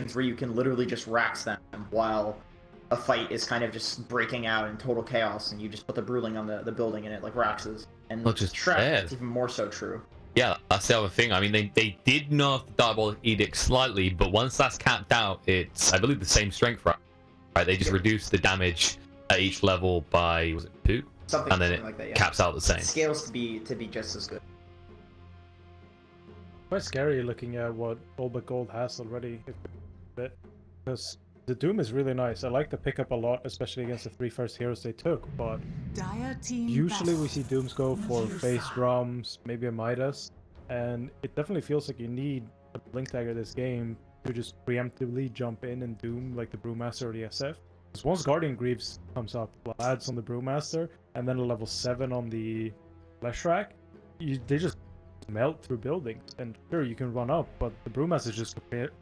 situations where you can literally just rax them while a fight is kind of just breaking out in total chaos, and you just put the Bruling on the building and it like raxes. And not just Shrek, there. it's even more so true. Yeah, that's the other thing. I mean, they did nerf the Diabolic Edict slightly, but once that's capped out, it's, I believe, the same strength, right? They just reduce the damage at each level by, was it 2? Something, and then it like that, yeah. caps out the same. It scales to be just as good. Quite scary looking at what All But Gold has already, because the Doom is really nice. I like the pickup a lot, especially against the 3 first heroes they took, but usually we see Dooms go for face drums, maybe a Midas, and it definitely feels like you need a Blink Dagger this game to just preemptively jump in and Doom like the Brewmaster or the SF. Because once Guardian Greaves comes up, Lads on the Brewmaster, and then a level 7 on the Leshrac, they just melt through buildings. And sure, you can run up, but the Brewmaster is just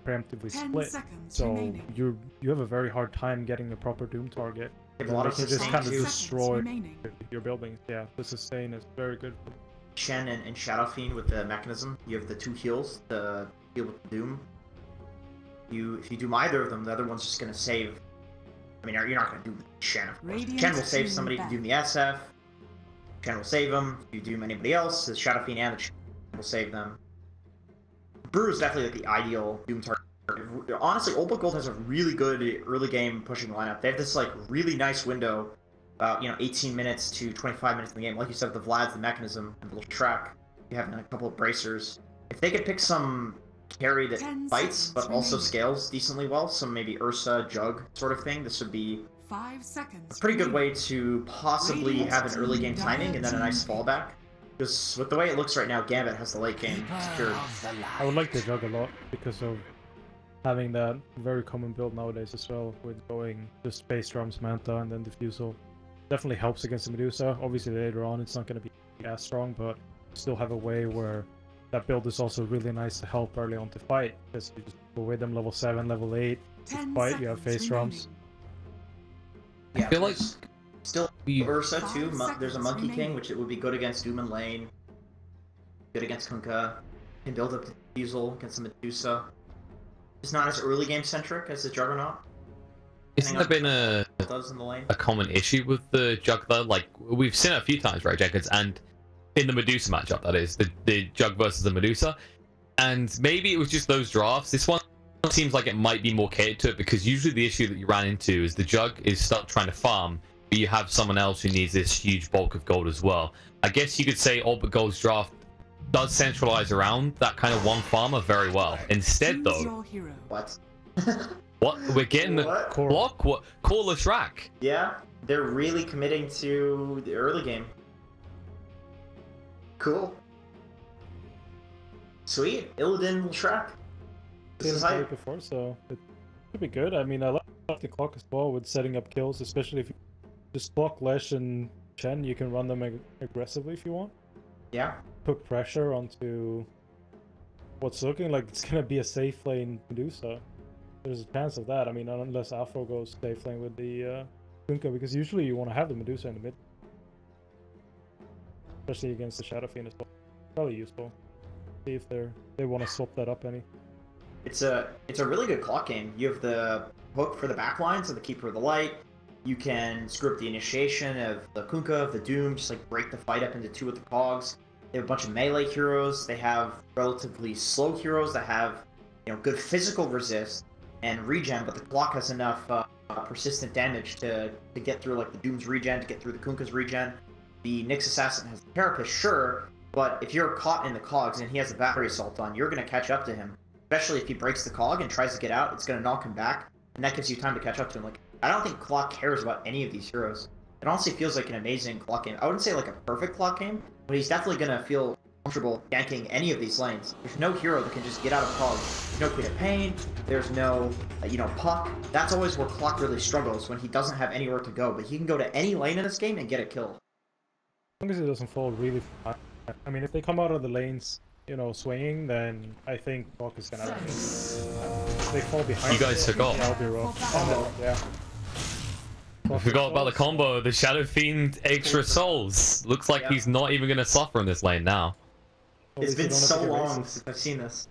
preemptively split. So you have a very hard time getting a proper Doom target. A They lot can of just kind of sustain, too. destroy your buildings. Yeah, the sustain is very good. Shen and Shadow Fiend with the mechanism. You have the 2 heals, the heal with the Doom. If you do either of them, the other one's just gonna save. I mean, you're not gonna do Shen, of course. Shen will save somebody to doom the SF. Shen will save them. If you doom anybody else, the Shadow Fiend and the Shen will save them. Brew is definitely like the ideal Doom target. Honestly, Old Book Gold has a really good early game pushing lineup. They have this like really nice window, about 18 minutes to 25 minutes in the game. Like you said, the Vlad's the mechanism and the little track. You have a couple of bracers. If they could pick some carry that fights but also scales decently well, some maybe Ursa, Jug sort of thing, this would be 5 seconds a pretty good way to possibly have an early game timing and then a nice fallback. Because with the way it looks right now, Gambit has the late game secured. I would like the Jug a lot because of having that very common build nowadays as well, with going the Space Drums, Manta, and then Diffusal. Definitely helps against the Medusa. Obviously later on it's not going to be as strong, but still have a way where that build is also really nice to help early on to fight, because you just go with them level 7, level 8, fight, you have face drums. Yeah, I feel like still Ursa too. There's a Monkey King, which it would be good against Doom and Lane. Good against Kunkka. Can build up the Diesel against the Medusa. It's not as early game centric as the Juggernaut. Isn't there been a common issue with the Jug though? Like, we've seen it a few times, right, Jenkins? And in the Medusa matchup, that is, the Jug versus the Medusa. And maybe it was just those drafts. This one seems like it might be more catered to it, because usually the issue that you ran into is the Jug is stuck trying to farm, but you have someone else who needs this huge bulk of gold as well. I guess you could say All But Gold's draft does centralize around that kind of one farmer very well. Instead, though... What? What? We're getting the block? What? Call Leshrac. Yeah, they're really committing to the early game. Cool. Sweet. Illidan Leshrac. This is hype. Before, so it could be good. I mean, I like the clock as well with setting up kills, especially if you just clock Lesh and Chen, you can run them aggressively if you want. Yeah. Put pressure onto what's looking like it's gonna be a safe lane Medusa. There's a chance of that. I mean, unless Afro goes safe lane with the Kunkka, because usually you want to have the Medusa in the mid, especially against the Shadow Fiend as well. Probably useful. See if they want to swap that up any. It's a really good clock game. You have the hook for the backline, so the Keeper of the Light. You can screw up the initiation of the Kunkka, of the Doom, just like break the fight up into 2 with the cogs. They have a bunch of melee heroes. They have relatively slow heroes that have, good physical resist and regen, but the clock has enough persistent damage to get through like the Doom's regen, to get through the Kunkka's regen. The Nyx Assassin has the Carapace, sure, but if you're caught in the cogs and he has a battery assault on, you're going to catch up to him. Especially if he breaks the cog and tries to get out, it's going to knock him back, and that gives you time to catch up to him. Like, I don't think Clock cares about any of these heroes. It honestly feels like an amazing clock game. I wouldn't say like a perfect clock game, but he's definitely going to feel comfortable ganking any of these lanes. There's no hero that can just get out of cogs. There's no Queen of Pain, there's no, Puck. That's always where Clock really struggles, when he doesn't have anywhere to go, but he can go to any lane in this game and get a kill. As long as it doesn't fall really far. I mean, if they come out of the lanes, swinging, then I think Clock is gonna have it. They fall behind. You guys forgot. Yeah. Forgot about the combo, the Shadow Fiend extra souls. Looks like he's not even gonna suffer in this lane now. It's been so long since I've seen this.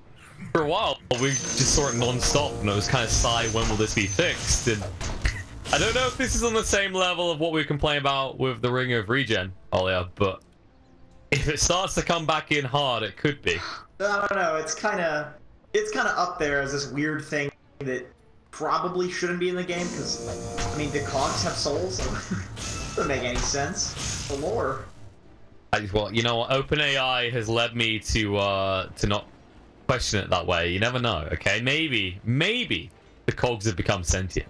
For a while, we just saw it non-stop, and it was kind of sigh, when will this be fixed? And I don't know if this is on the same level of what we complain about with the Ring of Regen earlier, but if it starts to come back in hard, it could be. I don't know. It's kind of up there as this weird thing that probably shouldn't be in the game because I mean the cogs have souls. So doesn't make any sense. The lore. Well, you know what? OpenAI has led me to not question it that way. You never know. Okay, maybe the cogs have become sentient.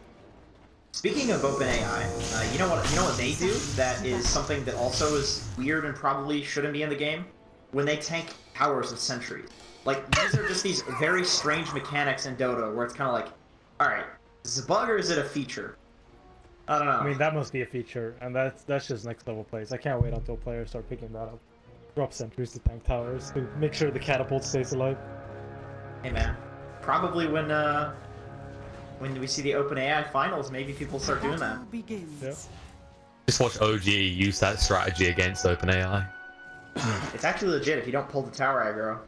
Speaking of OpenAI, you know what they do that is something that also is weird and probably shouldn't be in the game? When they tank towers of sentries. Like, these are just these very strange mechanics in Dota where it's kind of like, alright, is this a bug or is it a feature? I don't know. I mean, that must be a feature, and that's just next level plays. I can't wait until players start picking that up. Drop sentries to tank towers to make sure the catapult stays alive. Hey man, probably when we see the OpenAI finals, maybe people start doing that. Yeah. Just watch OG use that strategy against OpenAI. It's actually legit if you don't pull the tower aggro.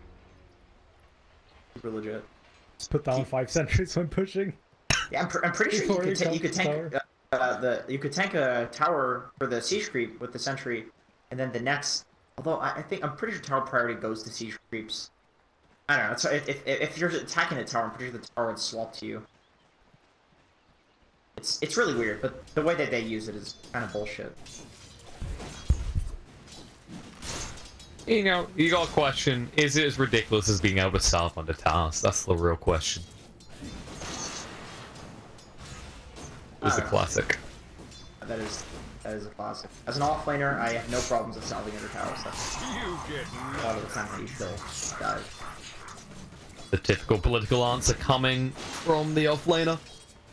Super legit. Just put down 5 sentries when pushing. Yeah, I'm pretty sure you could tank you could tank a tower for the siege creep with the sentry, and then the next. Although I'm pretty sure tower priority goes to siege creeps. I don't know. So if you're attacking the tower, I'm pretty sure the tower would swap to you. It's really weird, but the way that they use it is kind of bullshit. You know, you got a question, is it as ridiculous as being able to south under towers? That's the real question. It's a classic. That is a classic. As an offlaner, I have no problems with salving under towers. That's a lot of the time how you kill guys. The typical political answer coming from the offlaner.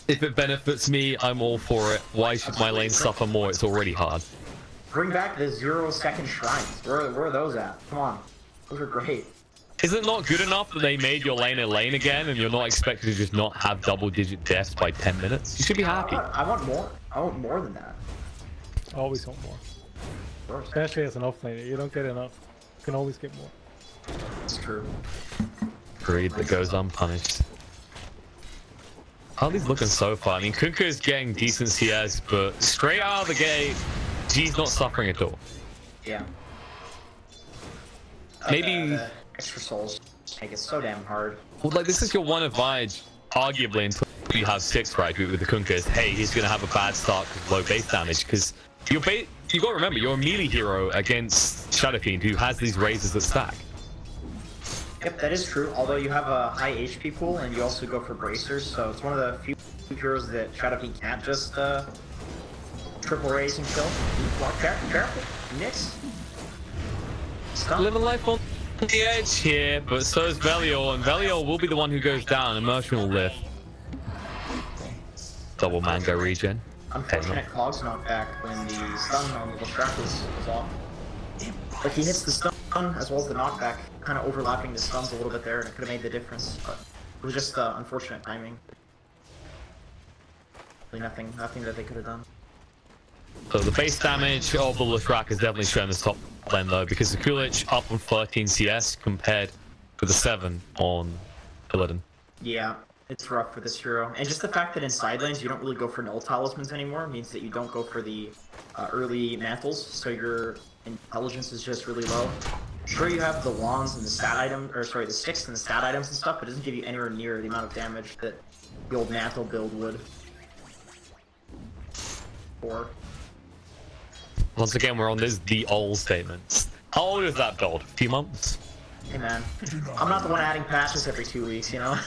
If it benefits me, I'm all for it. Why should my lane suffer more? It's already hard. Bring back the 0-second shrines. Where are those at? Come on. Those are great. Is it not good enough that they made your lane a lane again and you're not expected to just not have double-digit deaths by 10 minutes? You should be happy. I want more. I want more than that. Always want more. Especially as an offlaner, you don't get enough. You can always get more. It's true. Greed that goes unpunished. Harley's looking so far. I mean, Kunkka is getting decent CS, but straight out of the gate, G's not suffering at all. Yeah. Maybe extra souls make it so damn hard. Well, like, this is your one advantage, arguably, until you have 6, right, with the Kunkka, is, hey, he's gonna have a bad start with low base damage, because you gotta remember, you're a melee hero against Shadow Fiend, who has these razors that stack. Yep, that is true, although you have a high HP pool, and you also go for bracers, so it's one of the few heroes that Shadow Fiend can't just, triple raise and kill. Careful. Nix. Living life on the edge here, but so is Velior, and Velior will be the one who goes down. Immersion will lift. Double mango regen. Unfortunate cogs knockback when the stun on the Leshrac was off. Like, he hits the stun as well as the knockback, kind of overlapping the stuns a little bit there, and it could have made the difference, but it was just unfortunate timing. Really nothing that they could have done. So the base damage of the Leshrac is definitely showing the top lane though, because the Kulich up on 13 CS compared with the 7 on Illidan. Yeah, it's rough for this hero. And just the fact that in side lanes you don't really go for null talismans anymore means that you don't go for the early mantles, so your intelligence is just really low. Sure, you have the wands and the stat item, or sorry, the sticks and the stat items and stuff, but it doesn't give you anywhere near the amount of damage that the old mantle build would. Or once again, we're on the old statements. How old is that build? A few months? Hey man, I'm not the one adding patches every 2 weeks, you know?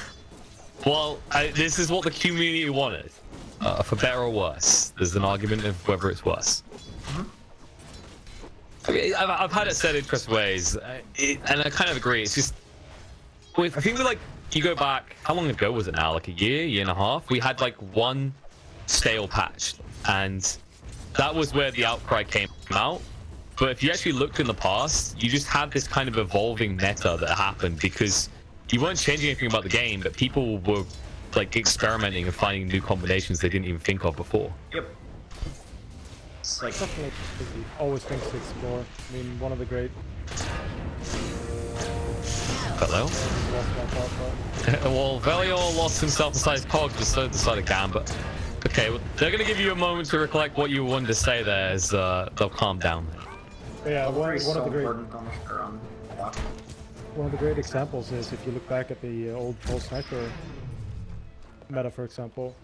Well, this is what the community wanted. For better or worse. There's an argument of whether it's worse. Okay, I've had it said interesting ways, and I kind of agree. It's just, I think like, you go back, how long ago was it now? Like a year and a half? We had like one stale patch, and that was where the outcry came out. But if you actually looked in the past, you just had this kind of evolving meta that happened because you weren't changing anything about the game, but people were like experimenting and finding new combinations they didn't even think of before. Yep. It's like definitely always things to explore. I mean, one of the great Hello? Well, Velior lost himself inside his cog, just so decided Gambit. Okay, well, they're gonna give you a moment to recollect what you wanted to say there as they'll calm down. Yeah, one of the great examples is if you look back at the old Troll Sniper meta, for example.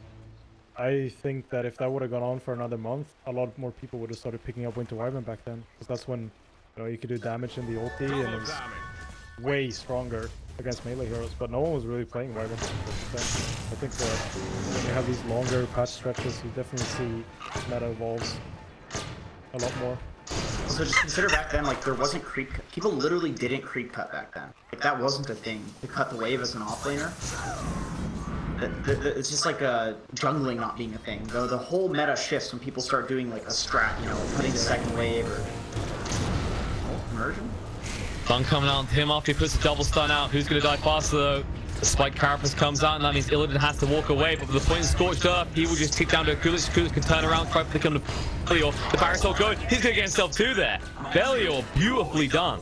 I think that if that would have gone on for another month, a lot more people would have started picking up Winter Wyvern back then, because that's when you could do damage in the ulti and it was way stronger against melee heroes. But no one was really playing Wyvern. I think when you have these longer patch stretches, you definitely see meta evolves a lot more. So just consider back then, like, there wasn't creep. People literally didn't creep cut back then. Like, that wasn't a thing to cut the wave as an offlaner. It's just like jungling not being a thing. The whole meta shifts when people start doing like a strat, cutting the second wave or immersion. Stun coming out on him after he puts a double stun out. Who's going to die faster though? The spike carapace comes out, and that means Illidan has to walk away. But with the point in Scorched Earth, he will just kick down to Akulis. Akulis can turn around, try to pick him to Belior. The barracks all good. He's going to get himself two there. Belior, beautifully done.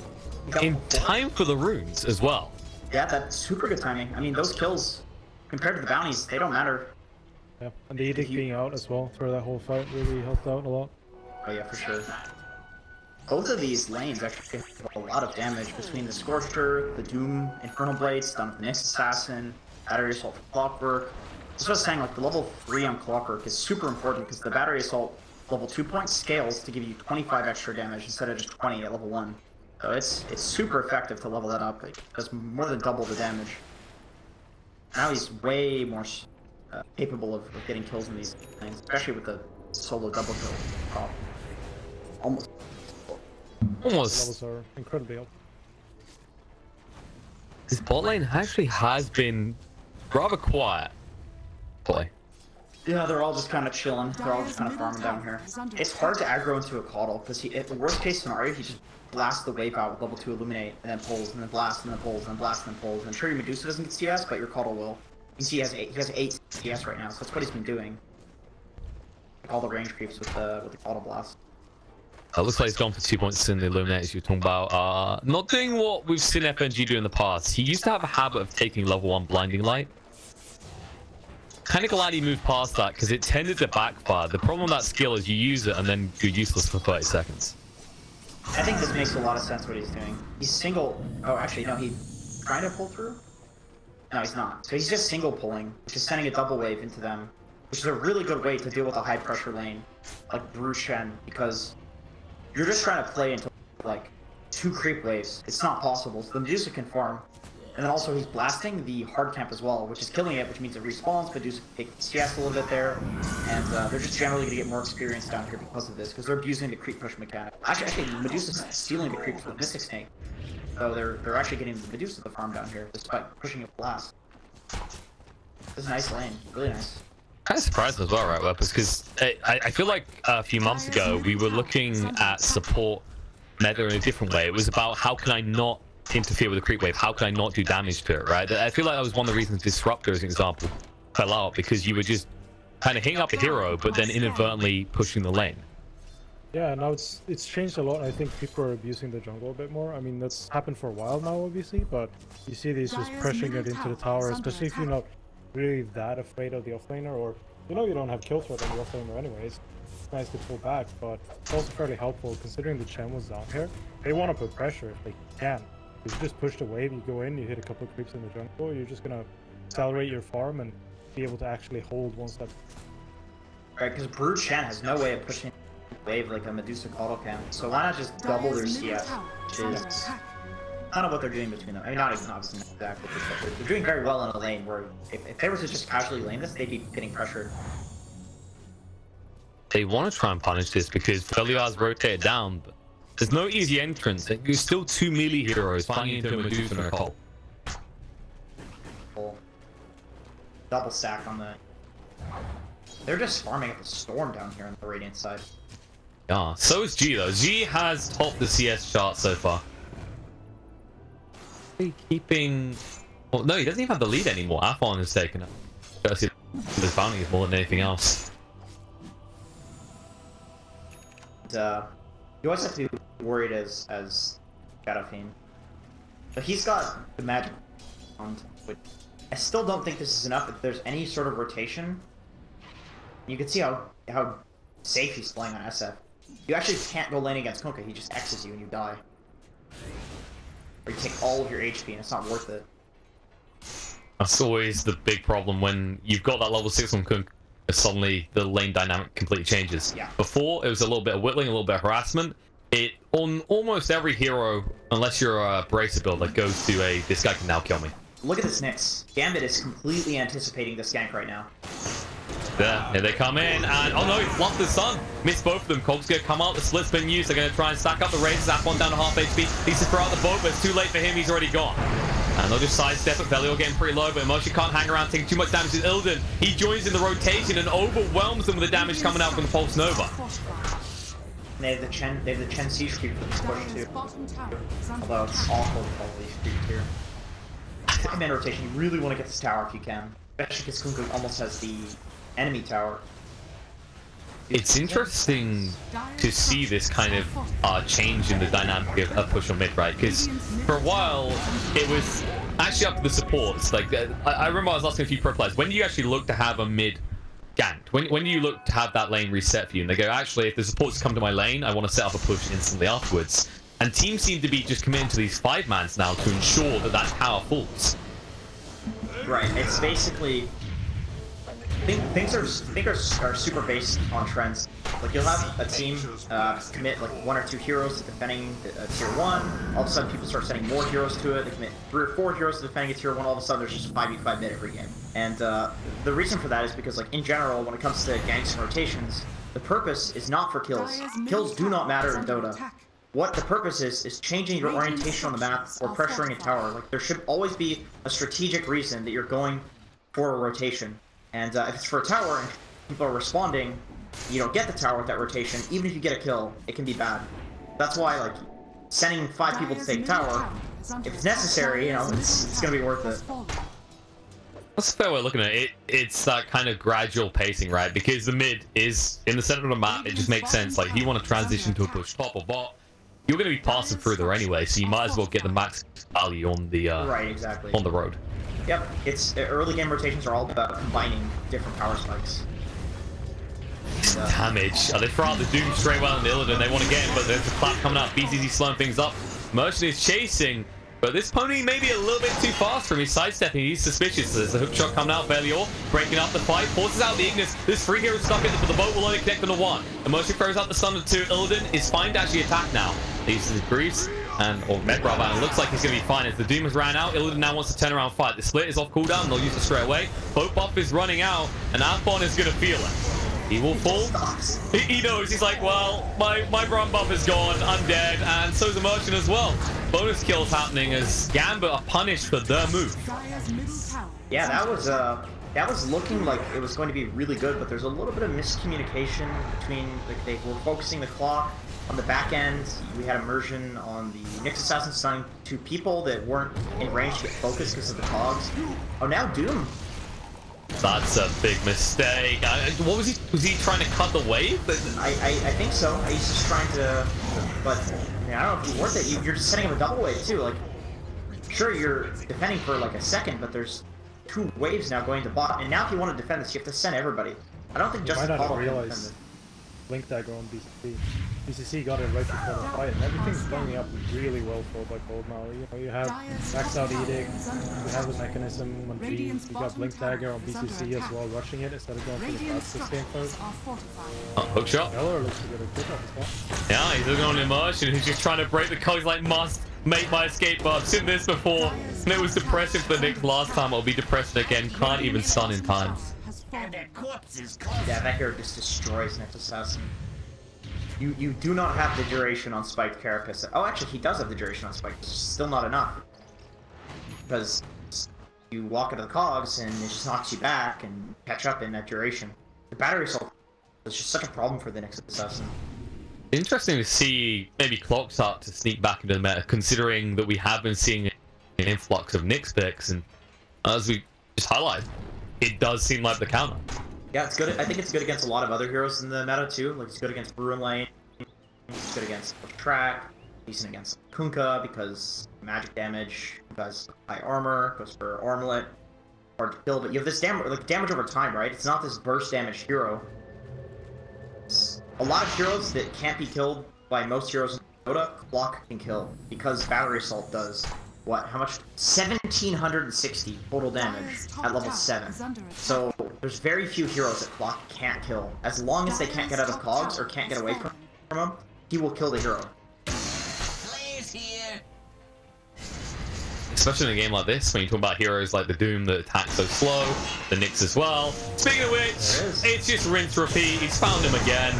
In time for the runes as well. Yeah, that's super good timing. I mean, those kills, compared to the bounties, they don't matter. Yeah, and the Edict being out as well through that whole fight really helped out a lot. Oh yeah, for sure. Both of these lanes actually have a lot of damage between the Scorcher, the Doom, Infernal Blade, Stun of the Nyx Assassin, Battery Assault for Clockwork. That's what I was saying, like the level 3 on Clockwork is super important because the Battery Assault level 2 point scales to give you 25 extra damage instead of just 20 at level 1. So it's super effective to level that up. It does more than double the damage. Now he's way more capable of getting kills in these things, especially with the solo double kill. Almost. Levels are incredibly helpful. This bot lane actually has been rather quiet. Play. Yeah, they're all just kind of chilling. They're all just kind of farming down here. It's hard to aggro into a Caudle because at the worst case scenario, he just blasts the wave out with level 2 Illuminate and then pulls and then blasts and then pulls and then blasts and then pulls. And I'm sure your Medusa doesn't get CS, but your Caudle will. You can see he has 8 CS right now, so that's what he's been doing. All the range creeps with the Caudle blast. It looks like he's gone for 2 points in the Illuminate, as you were talking about. Not doing what we've seen FNG do in the past. He used to have a habit of taking level 1 Blinding Light. Kind of glad he moved past that, because it tended to backfire. The problem with that skill is you use it and then you're useless for 30 seconds. I think this makes a lot of sense what he's doing. He's single... Oh, actually, no, he's trying to pull through? No, he's not. So he's just single pulling, which is sending a double wave into them, which is a really good way to deal with a high pressure lane, like Brew Shen, because you're just trying to play into like 2 creep waves. It's not possible, so the Medusa can farm. And then also he's blasting the hard camp as well, which is killing it, which means it respawns. Medusa can take CS a little bit there, and they're just generally going to get more experience down here because of this, because they're abusing the creep push mechanic. Actually, Medusa's stealing the creeps with Mystic Snake, so they're actually getting the Medusa the farm down here, despite pushing a blast. This is a nice lane, really nice. Kind of surprised as well, right, Weapons? Because I feel like a few months ago we were looking at support meta in a different way. It was about how can I not interfere with the creep wave? How can I not do damage to it, right? I feel like that was one of the reasons Disruptor, as an example, fell out, because you were just kind of hitting up a hero, but then inadvertently pushing the lane. Yeah, now it's changed a lot. I think people are abusing the jungle a bit more. I mean, that's happened for a while now, obviously, but you see these just pressing it into the tower, especially if you're not really that afraid of the offlaner, or you don't have kill threat on the offlaner anyways. It's nice to pull back, but it's also fairly helpful considering the Chen was down here. They want to put pressure if they can. You just push the wave, you go in, you hit a couple of creeps in the jungle, you're just gonna accelerate your farm and be able to actually hold one step. Right, because Brood Shen has no way of pushing the wave like a Medusa Caudle can, so why not just double their CS, which is kind of what they're doing between them. I mean, not even obviously exactly, but they're doing very well in a lane where if they were to just casually lane this, they'd be getting pressured. They want to try and punish this because Beliar's rotated down, but there's no easy entrance. There's still 2 melee heroes fighting into a Medusa and a Cult. Double stack on the... They're just farming at the Storm down here on the Radiant side. Yeah, so is G though. G has topped the CS chart so far. Keeping... Well, no, he doesn't even have the lead anymore. Aphon has taken it. His bounty is more than anything else. You always have to be worried as Shadow Fiend. But he's got the magic wand, but I still don't think this is enough. If there's any sort of rotation, you can see how safe he's playing on SF. You actually can't go lane against Kunkka. He just X's you and you die. Or you take all of your HP and it's not worth it. That's always the big problem when you've got that level 6 on Kunkka. Suddenly the lane dynamic completely changes. Yeah. Before, it was a little bit of whittling, a little bit of harassment. On almost every hero, unless you're a Bracer build, that goes to a this guy can now kill me. Look at this Nyx. Gambit is completely anticipating this gank right now. There, here they come in, and oh no, he fluffed the sun. Missed both of them. Cog's gonna come out, the split's been used. They're gonna try and stack up the raises. Zap one down to half HP. Needs to throw out the boat, but it's too late for him, he's already gone. And they'll just sidestep it. Velior getting pretty low, but Emotion can't hang around taking too much damage to Illidan. He joins in the rotation and overwhelms them with the damage coming out from the Pulse Nova. They have the Chen siege creep for this push too. Although it's awful to follow these creeps here. 5-man rotation, you really want to get this tower if you can. Especially because Kunkka almost has the enemy tower. It's interesting to see this kind of change in the dynamic of push on mid, right? Because for a while, it was actually up to the supports. Like, I remember I was asking a few pro players, when do you actually look to have a mid ganked? When do you look to have that lane reset for you? And they go, actually, if the supports come to my lane, I want to set up a push instantly afterwards. And teams seem to be just committing to these 5-mans now to ensure that that power falls. Right, it's basically... Things are super based on trends. Like, you'll have a team commit like 1 or 2 heroes to defending tier 1. All of a sudden, people start sending more heroes to it. They commit 3 or 4 heroes to defending a tier 1. All of a sudden, there's just 5v5 mid every game. And the reason for that is because, like, in general, when it comes to ganks and rotations, the purpose is not for kills. Kills do not matter in Dota. What the purpose is changing your orientation on the map or pressuring a tower. Like, there should always be a strategic reason that you're going for a rotation. And if it's for a tower and people are responding, you don't get the tower with that rotation. Even if you get a kill, it can be bad. That's why, like, sending 5 people to take tower, if it's necessary, you know, it's gonna be worth it. That's a fair way of looking at it. It's that kind of gradual pacing, right? Because the mid is in the center of the map. It just makes sense. Like, if you want to transition to a push top or bot, you're going to be passing through there anyway, so you might as well get the max value on the right, exactly. on the road. Yep, it's early game rotations are all about combining different power spikes. Damage. They throw out the Doom straight well in the Illidan. They want to get him, but there's a clap coming up. BCZ slowing things up. Merchant is chasing, but this pony may be a little bit too fast for him. He's sidestepping. He's suspicious. So there's a hook shot coming out. Velior breaking up the fight. Forces out the Ignis. There's 3 heroes stuck in it, but the boat will only connect on the 1. The Merchant throws out the stun to 2. Illidan is fine to actually attack now. These are the Greaves. Or Medbrab, and it looks like he's going to be fine as the Doom has ran out. Illidan now wants to turn around fight. The split is off cooldown, they'll use it straight away. Boat buff is running out, and Anfon is going to feel it. He will fall. He knows, he's like, well, my run buff is gone, I'm dead, and so's the Merchant as well. Bonus kills happening as Gambit are punished for their move. Yeah, that was looking like it was going to be really good, but there's a little bit of miscommunication between, like, they were focusing the clock. On the back end, we had immersion on the Nyx Assassin stunning 2 people that weren't in range to get focused because of the cogs. Oh, now Doom. That's a big mistake. What was he? Was he trying to cut the wave? I think so. He's just trying to, but I, mean, I don't know if it's worth it. You're just setting up a double wave too. Like, sure, you're defending for like a second, but there's 2 waves now going to bot, and now if you want to defend this, you have to send everybody. I don't think just the realize Blink Dagger on BCC. BCC got it right before the fight, and everything's lining up really well for Black Gold now. You know, you have Max Out Edict, you have the mechanism on G, you got Blink Dagger on BCC as well, rushing it instead of going for the fast sustain first. Hook shot. Miller looks to get a good off as well. Yeah, he's looking on immersion, he's just trying to break the cogs like must make my escape. I've seen this before, and it was depressing for Nyx last time, it'll be depressing again, can't even stun in time. Yeah, that hero just destroys Nyx Assassin. You do not have the duration on Spiked Carapace. Oh, actually, he does have the duration on Spiked. It's still not enough. Because you walk into the cogs and it just knocks you back and catch up in that duration. The battery assault is just such a problem for the Nyx Assassin. Interesting to see maybe Clock start to sneak back into the meta, considering that we have been seeing an influx of Nyx picks, and as we just highlighted, it does seem like the counter. Yeah, it's good. I think it's good against a lot of other heroes in the meta too. Like, it's good against Bruin Lane, it's good against Track. decent against Kunkka because magic damage, because high armor, goes for armlet, hard to kill. But you have this damage over time, right? It's not this burst damage hero. It's a lot of heroes that can't be killed by most heroes in Dota, Clock can kill because Battery Assault does what? How much? 1,760 total damage at level 7. So there's very few heroes that Clock can't kill. As long as they can't get out of cogs or can't get away from him, he will kill the hero. Especially in a game like this, when you talk about heroes like the Doom that attack so slow, the Nyx as well. Speaking of which, it's just rinse repeat. He's found him again.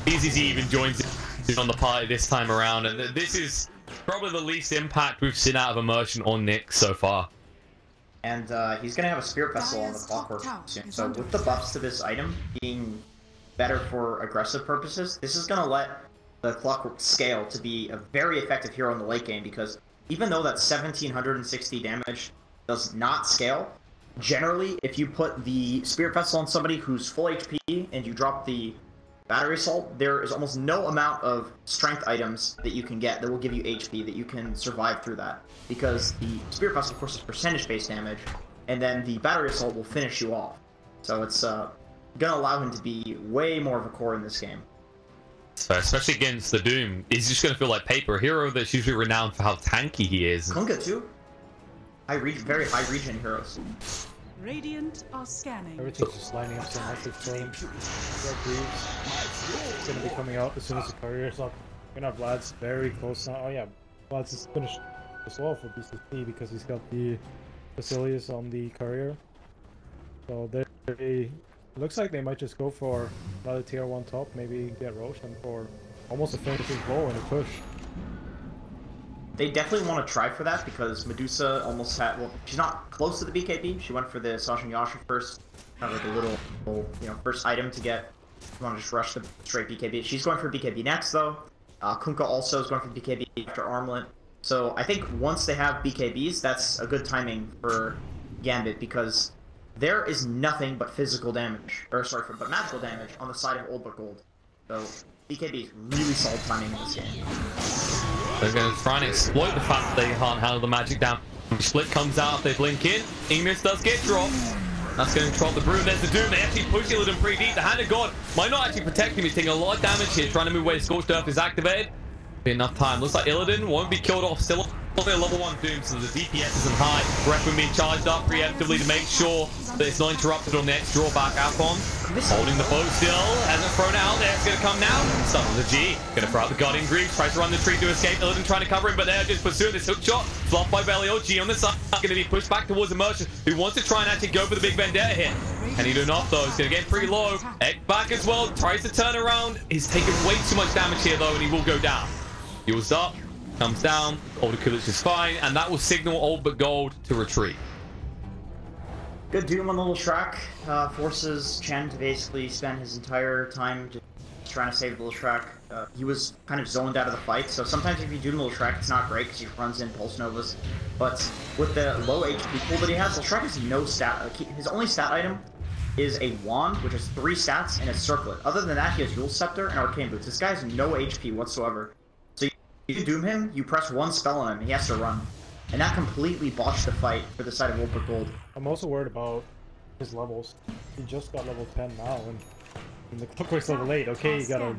EasyZ even joins in on the party this time around, and this is probably the least impact we've seen out of Immersion on Nyx so far. And he's going to have a Spirit Vessel on the Clockwork soon. So with the buffs to this item being better for aggressive purposes, this is going to let the Clockwork scale to be a very effective hero in the late game, because even though that 1,760 damage does not scale, generally if you put the Spirit Vessel on somebody who's full HP and you drop the Battery Assault, there is almost no amount of strength items that you can get that will give you HP that you can survive through that. Because the Spirit Vessel, of course, is percentage-based damage, and then the Battery Assault will finish you off. So it's gonna allow him to be way more of a core in this game. So especially against the Doom, he's just gonna feel like paper. A hero that's usually renowned for how tanky he is. Kunkka too. Very high regen heroes. Radiant are scanning. Everything's just lining up so nicely for him. It's gonna be coming out as soon as the courier's up. We're gonna have Vlad's very close now. Oh yeah, Vlad's is finished as well for BCP because he's got the Basilius on the courier. So they looks like they might just go for another tier 1 top, maybe get Roshan for almost a finishing blow and a push. They definitely want to try for that because Medusa almost had, well, she's not close to the BKB. She went for the Sasha and Yasha first, kind of like a little, first item to get. You want to just rush the straight BKB. She's going for BKB next though. Kunkka also is going for BKB after Armlet. So I think once they have BKBs, that's a good timing for Gambit because there is nothing but physical damage, or sorry, but magical damage on the side of Old But Gold. So BKB is really solid timing in this game. They're going to try and exploit the fact that they can't handle the magic down. Split comes out, they blink in. Emus does get dropped. That's going to drop the Broom. There's the Doom. They actually push Illidan pretty deep. The Hand of God might not actually protect him. He's taking a lot of damage here, trying to move away. Scorched Earth is activated. Be enough time. Looks like Illidan won't be killed off. Still only a level 1 Doom, so the DPS isn't high. Requiem being charged up preemptively to make sure that it's not interrupted on the next drawback. Alphon holding the bow still. Hasn't thrown out there. It's going to come now. Stun with the G. Going to throw out the Guardian Greaves. Tries to run the tree to escape. Illidan trying to cover him, but they're just pursuing this hook shot. Flopped by Belio. G on the side. Going to be pushed back towards Immersion, who wants to try and actually go for the big Vendetta hit. Can he do not though? He's going to get pretty low. Ek back as well. Tries to turn around. He's taking way too much damage here though, and he will go down. Heals up. Comes down, Old Kulich is fine, and that will signal Old But Gold to retreat. Good Doom on the little Shrek. Forces Chen to basically spend his entire time just trying to save the little Shrek. He was kind of zoned out of the fight, so sometimes if you do the little Shrek, it's not great because he runs in Pulse Novas. But with the low HP pool that he has, the Shrek has no stat. His only stat item is a wand, which has 3 stats, and a circlet. Other than that, he has Yule Scepter and Arcane Boots. This guy has no HP whatsoever. You doom him, you press 1 spell on him, and he has to run. And that completely botched the fight for the side of Old But Gold. I'm also worried about his levels. He just got level 10 now, and the Clockwork's level 8. Okay, he got an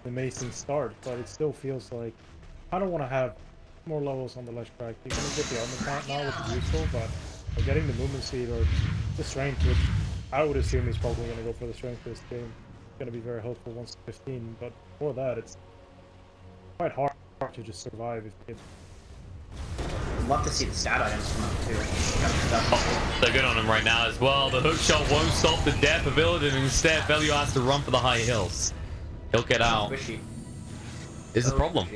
amazing start, but it still feels like I don't want to have more levels on the left track. You're going to get the armor count now, which is useful, but getting the movement speed or the strength, which I would assume he's probably going to go for the strength this game. It's going to be very helpful once 15, but before that, it's quite hard to just survive if I'd love to see the stat items come up too. Oh, they're good on him right now as well. The hook shot won't stop the death of Illidan, and instead Belio has to run for the high hills. He'll get out. Is the problem.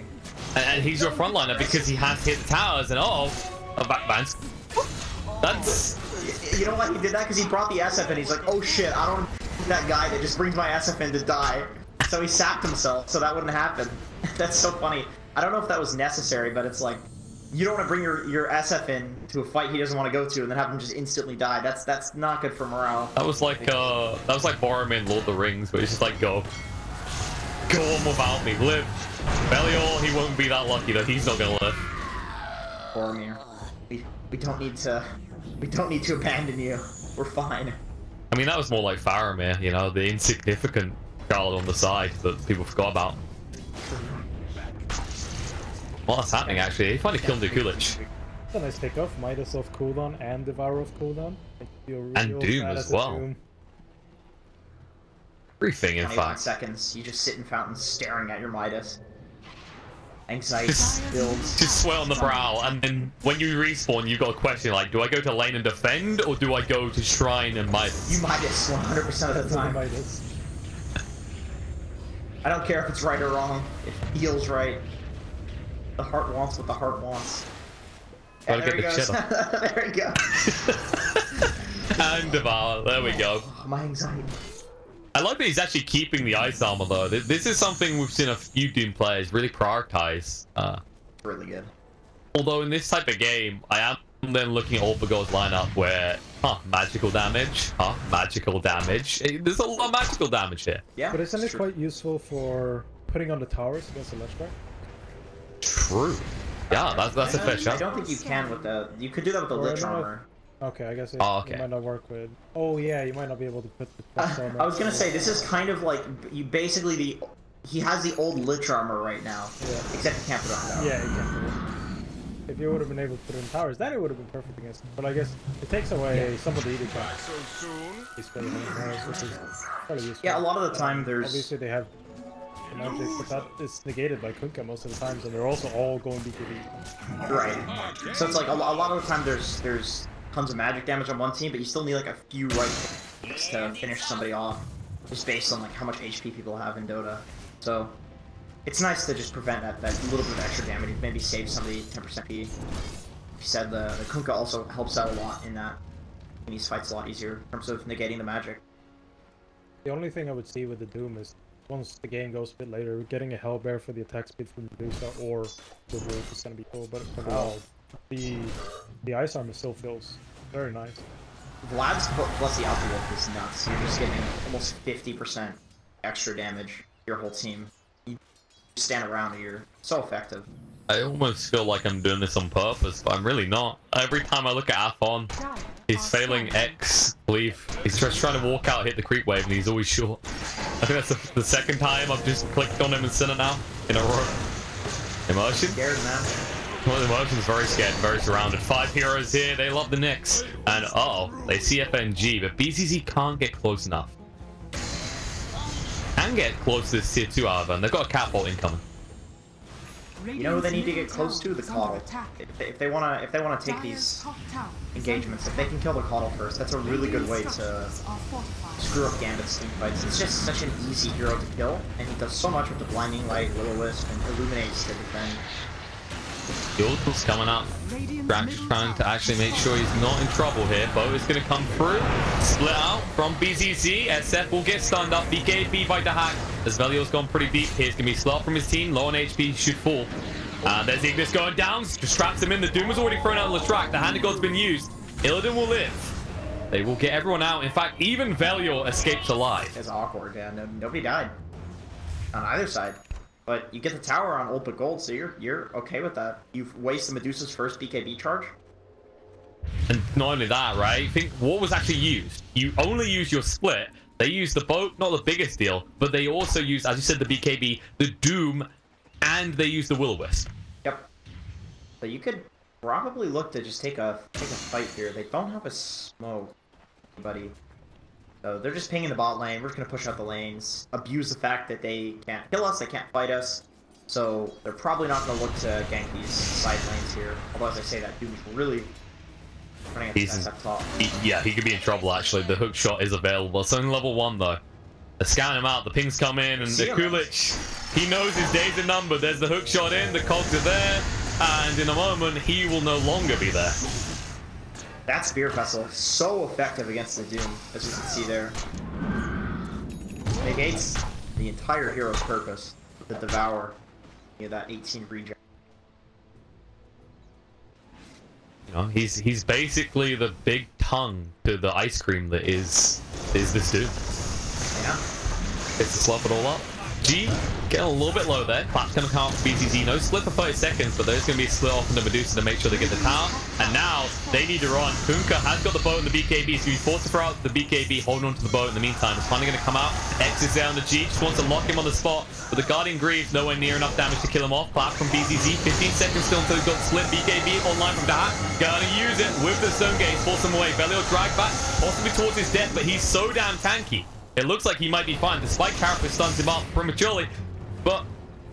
And he's your frontliner because he has hit the towers, and a backbands. That's... You know why he did that? Because he brought the SF in. He's like, oh shit, I don't want that guy that just brings my SF in to die. So he sapped himself so that wouldn't happen. That's so funny. I don't know if that was necessary, but it's like, you don't want to bring your SF in to a fight he doesn't want to go to and then have him just instantly die. That's not good for morale. That was like Boromir in Lord of the Rings, where he's just like, go Go on without me. Live. Belial, he won't be that lucky though. He's not gonna live. Boromir, we don't need to abandon you. We're fine. I mean, that was more like Faramir, you know, the insignificant child on the side that people forgot about. Well, that's happening actually. He finally killed the Kulich. It's a nice takeoff. Midas off cooldown and Devour off cooldown. And Doom as well. Doom. Everything, in 21 fact. seconds. You just sit in fountain staring at your Midas. Anxiety builds. Just sweat on the brow, and then when you respawn, you've got a question like, do I go to lane and defend, or do I go to shrine and Midas? You Midas 100% of the time. Midas. I don't care if it's right or wrong. It feels right. The heart wants what the heart wants. Gotta There get he the goes. There we go. And Devour, there we go. My anxiety. I like that he's actually keeping the ice armor though. This is something we've seen a few Doom players really prioritize. Really good. Although in this type of game, I am then looking at Olbergo's lineup where, magical damage, magical damage. There's a lot of magical damage here. Yeah, but isn't it true. quite useful for putting on the towers against the Lich Guard? True. Yeah, that's a fair I shot. don't think you can with the. You could do that with the Lich armor. Okay, I guess it, okay. it might not work with. Oh yeah, you might not be able to put the plus armor. I was gonna say this is kind of like you basically he has the old Lich armor right now. Yeah. Except you can't put it on tower. Yeah, exactly. If you would have been able to put it in towers, then it would have been perfect against him. But I guess it takes away some of the edict costs. Which is fairly useful. Yeah, a lot of the time there's. Obviously they have the magic, but that is negated by Kunkka most of the times, and they're also all going BKB. Right. So it's like a lot of the time there's tons of magic damage on one team, but you still need like a few right hits to finish somebody off, just based on like how much HP people have in Dota. So it's nice to just prevent that little bit of extra damage, maybe save somebody 10% P. You said the Kunkka also helps out a lot in that. And these fights a lot easier in terms of negating the magic. The only thing I would see with the Doom is once the game goes a bit later, getting a Hellbear for the attack speed from Medusa or the Wolf is gonna be cool. But for now, the ice armor still feels very nice. Vlad's plus the Alpha Wolf is nuts. You're just getting almost 50% extra damage your whole team. You stand around and you're so effective. I almost feel like I'm doing this on purpose, but I'm really not. Every time I look at Athon, he's failing X cleave. He's just trying to walk out, hit the creep wave, and he's always short. I think that's the second time I've just clicked on him and sent it now in a row. Immersion? Scared, man. Well, the Immersion's very scared, very surrounded. 5 heroes here, they love the Nyx. And they see FNG, but BCC can't get close enough. Can get close to this tier 2, however, and they've got a catapult incoming. You know who they need to get close to? The Caudal. If they wanna take these engagements, if they can kill the Caudal first, that's a really good way to screw up Gambit's team fights. It's just such an easy hero to kill, and he does so much with the Blinding Light, Will-O-Wisp, and Illuminates to defend. Yul's coming up. Drax trying to actually make sure he's not in trouble here. Bo is going to come through. Split out from BCC. SF will get stunned up. BKB by the hack. As Velior's gone pretty deep. Here's going to be Slot from his team. Low on HP. Should fall. And there's Ignis going down. Just traps him in. The Doom was already thrown out of the track. The Hand of God's been used. Illidan will live. They will get everyone out. In fact, even Velior escapes alive. It's awkward, yeah. Nobody died on either side. But you get the tower on ult but gold, so you're okay with that. You've wasted Medusa's first BKB charge. And not only that, right? Think what was actually used. You only use your split. They use the boat, not the biggest deal, but they also use, as you said, the BKB, the Doom, and they use the Will-O-Wisp. Yep. So you could probably look to just take a fight here. They don't have a smoke, buddy. So they're just pinging the bot lane. We're just gonna push out the lanes, abuse the fact that they can't kill us, they can't fight us. So they're probably not gonna look to gank these side lanes here. Although as I say that, Doom's really running at the best up top. Yeah, he could be in trouble actually. The hook shot is available. So in level 1 though. They're scanning him out, the pings come in, and the Kulich, he knows his days are numbered. There's the hook shot in, the cogs are there, and in a moment he will no longer be there. That Spear Vessel, so effective against the Doom, as you can see there. Negates the entire hero's purpose, the Devour, that 18 regen. You know, he's basically the big tongue to the ice cream that is this Doom. Yeah. Gets to slough it all up. G getting a little bit low there. Clap's going to come out for BZZ. No split for 30 seconds, but there's going to be a split off in the Medusa to make sure they get the tower. And now they need to run. Kunkka has got the boat in the BKB, so he's forced to throw out the BKB, holding on to the boat in the meantime. It's finally going to come out. X is there on the G, just wants to lock him on the spot. But the Guardian Greaves nowhere near enough damage to kill him off. Clap from BZZ, 15 seconds still until he's got split. BKB online from that. Gonna use it with the zone gaze, force him away. Velio drag back, possibly towards his death, but he's so damn tanky. It looks like he might be fine, despite Carapace stuns him up prematurely. But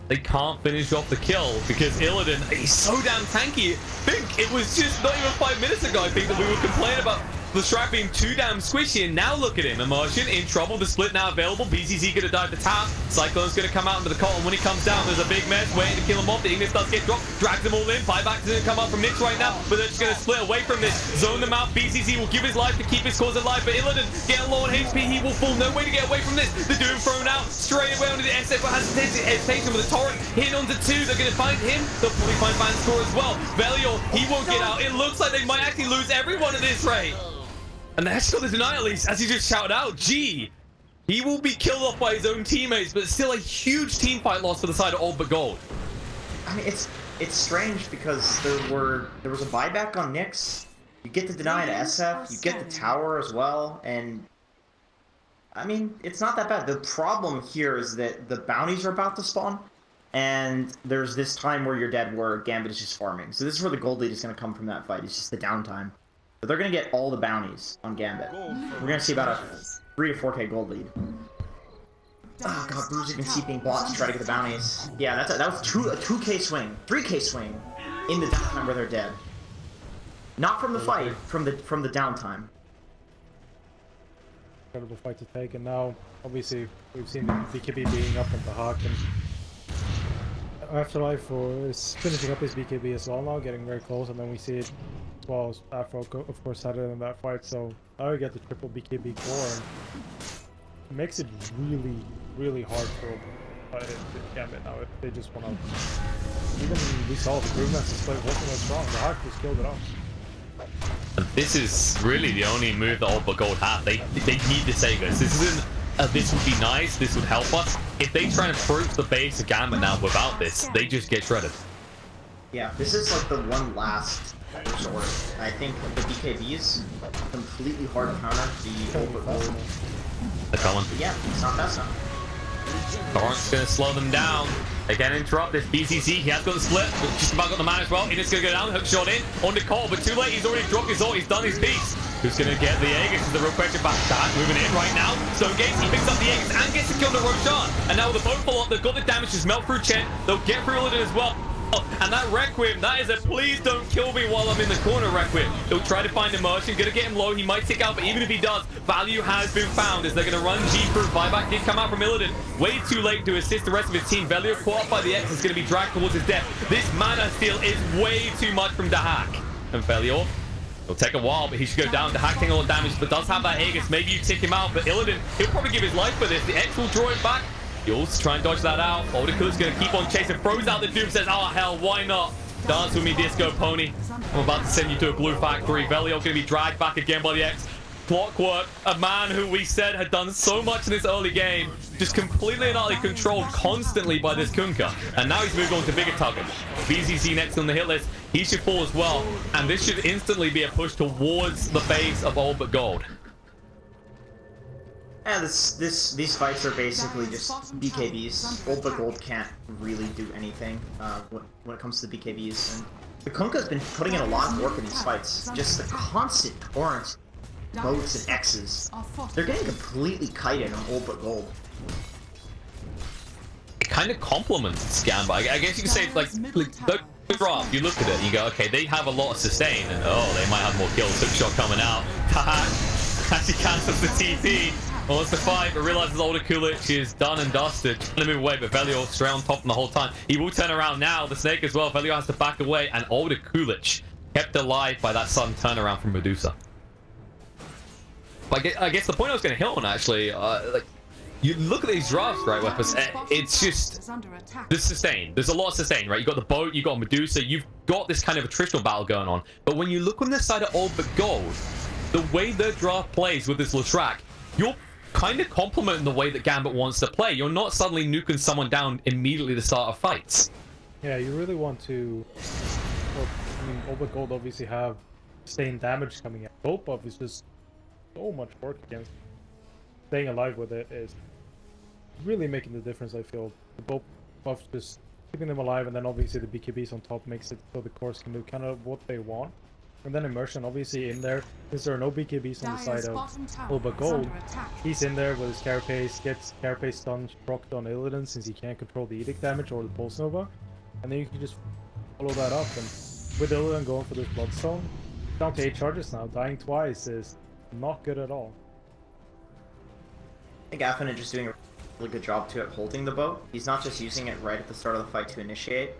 they can't finish off the kill because Illidan, he's so damn tanky. I think it was just not even 5 minutes ago, I think, that we were complaining about the Strat being too damn squishy, and now look at him. Immersion in trouble. The split now available. BZZ gonna dive the tap. Cyclone's gonna come out into the call, and when he comes down, there's a big mess waiting to kill him off. The Ignis does get dropped, drags them all in. 5-Ax is gonna come up from Nix right now, but they're just gonna split away from this. Zone them out. BZZ will give his life to keep his cause alive, but Illidan getting low on HP. He will fall. No way to get away from this. The Doom thrown out straight away onto the SF, but has hesitation with the torrent. Hitting onto 2. They're gonna find him. They'll probably find Vanscore as well. Velior, he won't get out. It looks like they might actually lose everyone at this rate. And they actually got the deny at least, as he just shouted out. Gee, he will be killed off by his own teammates, but still a huge team fight loss for the side of All But Gold. I mean, it's strange because there was a buyback on Nyx. You get the deny to SF, you get the tower as well, and I mean, it's not that bad. The problem here is that the bounties are about to spawn, and there's this time where you're dead where Gambit is just farming. So this is where the gold lead is going to come from that fight. It's just the downtime. But they're going to get all the bounties on Gambit. We're going to see about a 3 to 4k gold lead. Oh god, Bruiser can keep being blocked to try to get the bounties. Yeah, that was a 2k swing, 3k swing in the downtime where they're dead. Not from the fight, from the downtime. Incredible fight to take, and now obviously we've seen the BKB being up on the Hawk, and Afterlife is finishing up his BKB as well now, getting very close, and then we see it as well as Afro, of course, had it in that fight. So now we get the triple BKB core, and it makes it really, really hard for them to fight it. Gambit now. If they just want to, even we saw the Groovemaster split wasn't that strong. The Hawk just killed it off. And this is really the only move that All But Gold have. They need to save us. This isn't this would be nice, this would help us. If they try and approach the base of Gambit now without this, they just get shredded. Yeah, this is like the one last resort. I think the BKBs completely hard to counter the All But Gold. They're coming. Yeah, it's not that sound. Torrent's gonna slow them down. They can interrupt this BCC. He has got the split, but just about got the man as well. He's gonna go down, hook shot in on the call, but too late. He's already dropped his ult. He's done his piece. Who's gonna get the Aegis is the real question. Back moving in right now. So Gates, he picks up the Aegis and gets to kill the Roshan. And now with the boat full up, they've got the damage to melt through Chen. They'll get through Illidan as well. And that Requiem, that is a please don't kill me while I'm in the corner Requiem. He'll try to find Immersion, gonna get him low, he might tick out, but even if he does, value has been found as they're gonna run G through. Buyback did come out from Illidan, way too late to assist the rest of his team. Velio caught up by the X is gonna be dragged towards his death. This mana steal is way too much from Dahak. And Velio, it'll take a while, but he should go down. Dahak taking all the damage, but does have that Aegis. Maybe you tick him out, but Illidan, he'll probably give his life for this. The X will draw him back. Yules try and dodge that out. Oldacoo's gonna keep on chasing. Throws out the Doom, says, oh hell, why not? Dance with me, Disco Pony. I'm about to send you to a glue factory. Velio gonna be dragged back again by the X. Clockwork, a man who we said had done so much in this early game, just completely and utterly controlled constantly by this Kunkka. And now he's moved on to bigger targets. BZZ next on the hit list. He should fall as well. And this should instantly be a push towards the base of All But Gold. Yeah, these fights are basically just BKBs. All But Gold can't really do anything when it comes to the BKBs. And the Kunkka's been putting in a lot of work in these fights. Just the constant torrents, boats, and X's. They're getting completely kited on All But Gold. It kind of complements Scam, but I guess you could say, like the drop, you look at it and you go, okay, they have a lot of sustain, and oh, they might have more kills. Hook shot coming out. Actually cancels the TP. Wants to fight, but realizes Older Kulich is done and dusted. Trying to move away, but Velio straight on top of him the whole time. He will turn around now. The Snake as well. Velio has to back away, and Older Kulich kept alive by that sudden turnaround from Medusa. But I guess the point I was going to hit on, actually, like, you look at these drafts, right, Weapons, it's just the sustain. There's a lot of sustain, right? You got the boat, you got Medusa, you've got this kind of attritional battle going on. But when you look on this side of All But Gold, the way their draft plays with this Leshrac, you're kind of complementing the way that Gambit wants to play. You're not suddenly nuking someone down immediately to start a fight. Yeah, you really want to... Well, I mean, All But Gold obviously have sustained damage coming out. Bolt buff is just so much work against. Staying alive with it is really making the difference, I feel. The Bolt buff just keeping them alive, and then obviously the BKBs on top makes it so the cores can do kind of what they want. And then Immersion, obviously in there, since there are no BKBs on the side of All But Gold, he's in there with his Carapace, gets Carapace stunned, procced on Illidan since he can't control the Edict damage or the Pulse Nova. And then you can just follow that up, and with Illidan going for this Bloodstone, down to 8 charges now, dying twice is not good at all. I think Affinage is doing a really good job too at holding the bow. He's not just using it right at the start of the fight to initiate.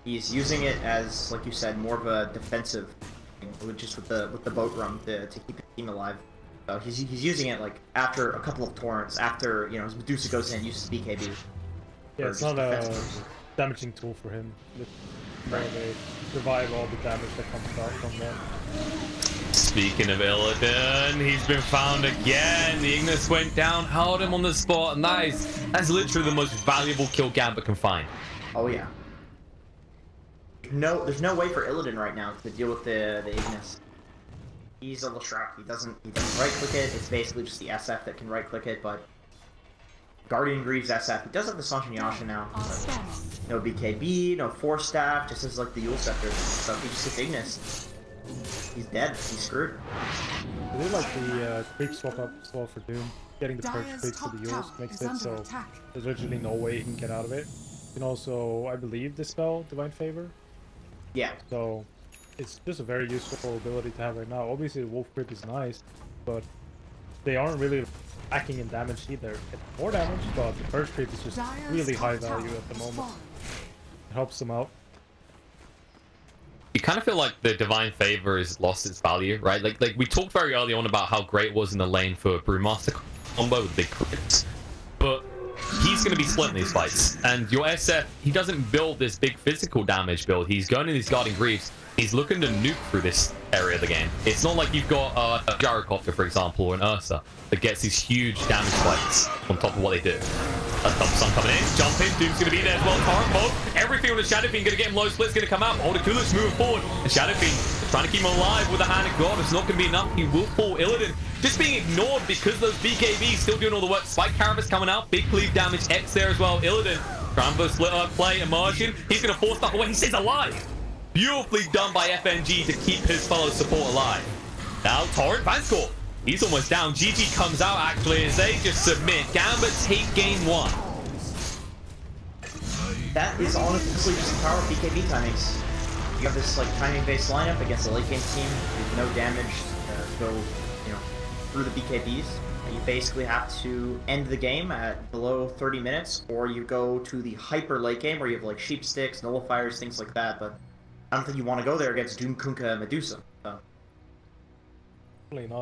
He's using it as, like you said, more of a defensive thing, just with the boat run to keep the team alive. So he's using it like after a couple of torrents, after his Medusa goes in and uses BKB. Yeah, it's not a damaging tool for him. Right. They survive all the damage that comes out from them. Speaking of Illidan, he's been found again. The Ignis went down, held him on the spot. Nice. That's literally the most valuable kill Gambit can find. Oh yeah. There's no way for Illidan right now to deal with the Ignis. He's a Leshrac. He doesn't right click it. It's basically just the SF that can right click it, but Guardian Greaves SF. He does have the Sanjin Yasha now. So no BKB, no Force Staff, just as like the Yule Scepter. So if he just hits Ignis, he's dead. He's screwed. I really like the creep swap up as well for Doom. Getting the perch creeps for the Yules makes it so there's literally no way he can get out of it. You can also, I believe, dispel Divine Favor. Yeah. So it's just a very useful ability to have right now. Obviously the Wolf Creep is nice, but they aren't really lacking in damage either. It's more damage, but the first creep is just really high value at the moment. It helps them out. You kind of feel like the Divine Favor has lost its value, right? Like we talked very early on about how great it was in the lane for Brewmaster combo with big crits, but he's going to be split in these fights. And your SF, he doesn't build this big physical damage build. He's going in these Guarding Greaves. He's looking to nuke through this area of the game. It's not like you've got a Gyrocopter, for example, or an Ursa that gets these huge damage spikes on top of what they do. That's Double Sun coming in, jumping, Doom's going to be there as well, Torrent Mode, everything on the Shadow Fiend going to get him low, Split's going to come out, Ordiculus moving forward, the Shadow Fiend trying to keep him alive with the Hand of God, it's not going to be enough, he will fall. Illidan just being ignored because those BKBs still doing all the work, Spike Carapace coming out, big cleave damage, X there as well, Illidan trying for split play, Immersion, he's going to force stuff away, he stays alive! Beautifully done by FNG to keep his fellow support alive. Now Torrent Vanscore. He's almost down. GG comes out actually as they just submit. Gambit take game 1. That is honestly just the power of BKB timings. You have this like timing-based lineup against a late game team with no damage to go, through the BKBs. You basically have to end the game at below 30 minutes, or you go to the hyper late game where you have like sheep sticks, nullifiers, things like that. But I don't think you want to go there against Doom Kunkka Medusa. So. Really not.